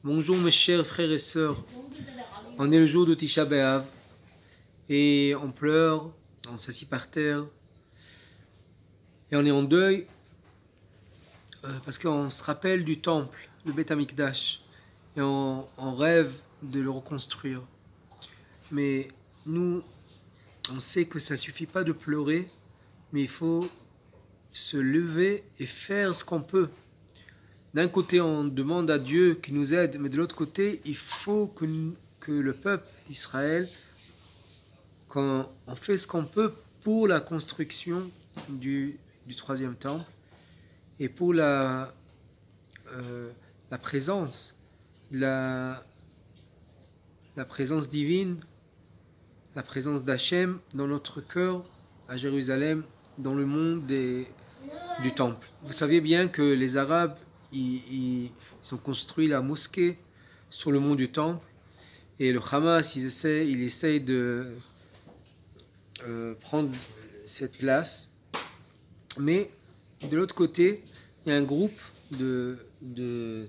Bonjour mes chers frères et sœurs, on est le jour de Tisha B'Av et on pleure, on s'assit par terre et on est en deuil parce qu'on se rappelle du temple, le Beth Amikdash, et on rêve de le reconstruire. Mais nous, on sait que ça ne suffit pas de pleurer, mais il faut se lever et faire ce qu'on peut. D'un côté, on demande à Dieu qu'il nous aide, mais de l'autre côté, il faut que le peuple d'Israël, qu'on fait ce qu'on peut pour la construction du troisième temple et pour la présence, la présence divine, la présence d'Hachem dans notre cœur, à Jérusalem, dans le monde du temple. Vous savez bien que les Arabes, ils ont construit la mosquée sur le mont du temple et le Hamas, il essaye de prendre cette place. Mais de l'autre côté, il y a un groupe de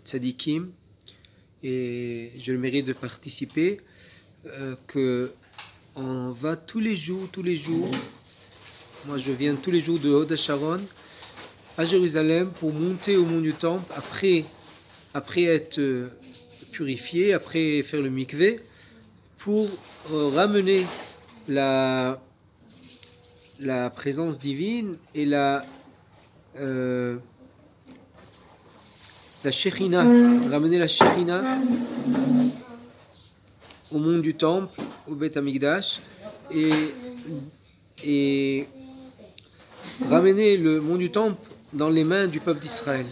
tzadikim et je le mérite de participer, que on va tous les jours, moi je viens tous les jours de Hod HaSharon à Jérusalem pour monter au mont du temple après être purifié, après faire le mikvé, pour ramener la présence divine et la Shekhinah, ramener la Shekhinah au mont du temple, au Beth Amikdash, et ramener le mont du temple dans les mains du peuple d'Israël.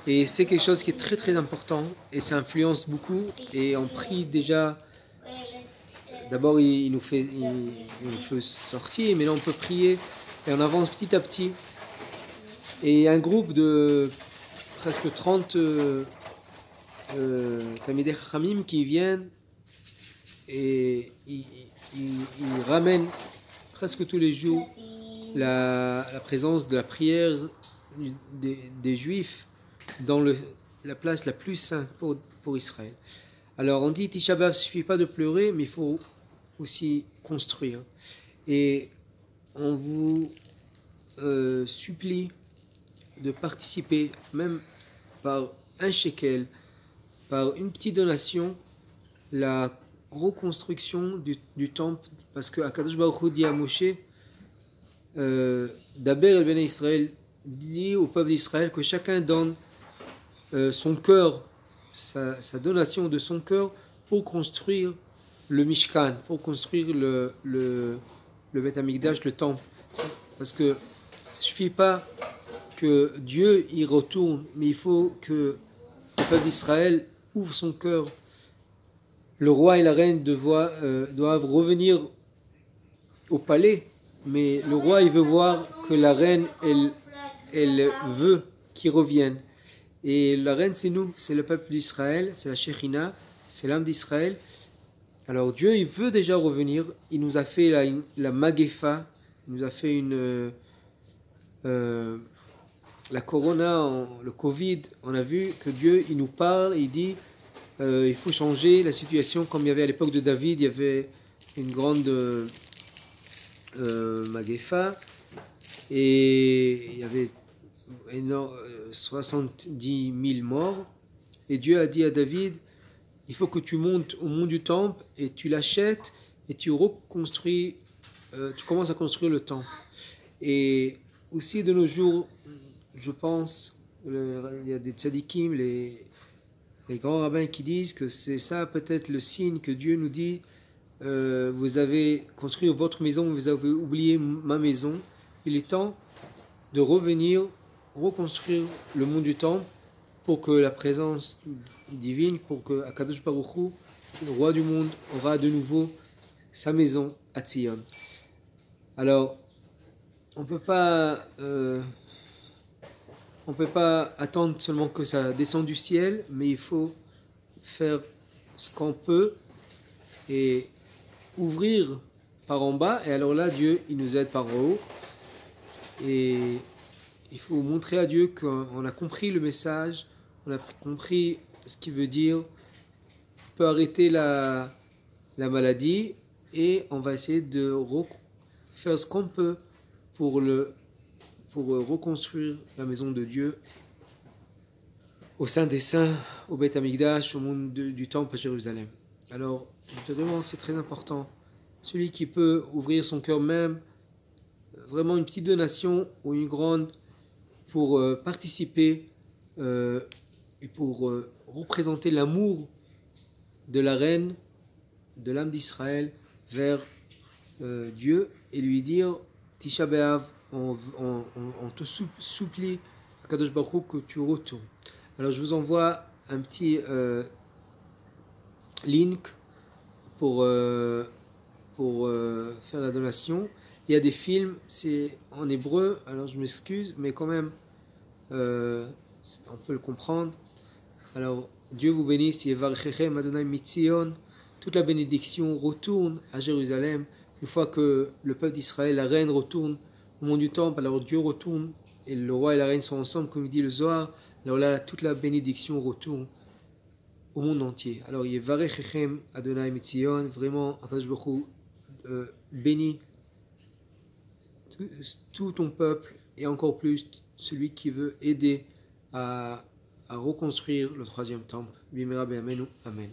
Et c'est quelque chose qui est très très important et ça influence beaucoup. Et on prie déjà, d'abord il nous fait sortir, mais là on peut prier et on avance petit à petit. Et il y a un groupe de presque 30 Talmidei Chachamim qui viennent et ils ramènent presque tous les jours la présence de la prière des Juifs dans la place la plus sainte pour Israël. Alors on dit Tisha B'Av, il ne suffit pas de pleurer, mais il faut aussi construire. Et on vous supplie de participer, même par un shekel, par une petite donation, la reconstruction du temple, parce que Akadosh Baruch Hu dit à Moshe, Daber el Bnei Israël, dit au peuple d'Israël que chacun donne son cœur, sa donation de son cœur pour construire le Mishkan, pour construire le Beth Amikdash, le temple. Parce que ça ne suffit pas que Dieu y retourne, mais il faut que le peuple d'Israël ouvre son cœur. Le roi et la reine doivent revenir au palais, mais le roi il veut voir que la reine elle veut qu'ils reviennent. Et la reine c'est nous, c'est le peuple d'Israël, c'est la Shekhinah, c'est l'âme d'Israël. Alors Dieu il veut déjà revenir, il nous a fait la Magefa, il nous a fait la Corona, le Covid, on a vu que Dieu il nous parle, il dit il faut changer la situation comme il y avait à l'époque de David, il y avait une grande Magefa et il y avait 70 000 morts et Dieu a dit à David, il faut que tu montes au mont du temple et tu l'achètes et tu reconstruis, tu commences à construire le temple. Et aussi de nos jours, je pense, il y a des tzadikim, les grands rabbins qui disent que c'est ça peut-être le signe que Dieu nous dit, vous avez construit votre maison, vous avez oublié ma maison, il est temps de revenir, reconstruire le mont du temple pour que la présence divine, pour que Akadosh Baruch Hu, le roi du monde, aura de nouveau sa maison à Tzion. Alors, on peut pas attendre seulement que ça descende du ciel, mais il faut faire ce qu'on peut et ouvrir par en bas, et alors là Dieu il nous aide par en haut, et il faut montrer à Dieu qu'on a compris le message, on a compris ce qui veut dire on peut arrêter la maladie et on va essayer de faire ce qu'on peut pour reconstruire la maison de Dieu au sein des saints, au Beth Amikdash, au monde du temple à Jérusalem. Alors, je te demande, c'est très important. Celui qui peut ouvrir son cœur même, vraiment une petite donation ou une grande, pour participer et pour représenter l'amour de la reine, de l'âme d'Israël vers Dieu et lui dire Tisha B'Av, on te supplie, Kadosh Baruch Hu, que tu retournes. Alors je vous envoie un petit link pour faire la donation. Il y a des films, c'est en hébreu, alors je m'excuse, mais quand même, on peut le comprendre. Alors, Dieu vous bénisse, Yevarchechem Adonai Mitzion. Toute la bénédiction retourne à Jérusalem. Une fois que le peuple d'Israël, la reine retourne au mont du temple, alors Dieu retourne et le roi et la reine sont ensemble, comme dit le Zohar. Alors là, toute la bénédiction retourne au monde entier. Alors, Yevarchechem Adonai Mitzion, vraiment, Akadosh Baruch Hu bénit tout ton peuple et encore plus celui qui veut aider à reconstruire le troisième temple. Bimera be'amenu. Amen.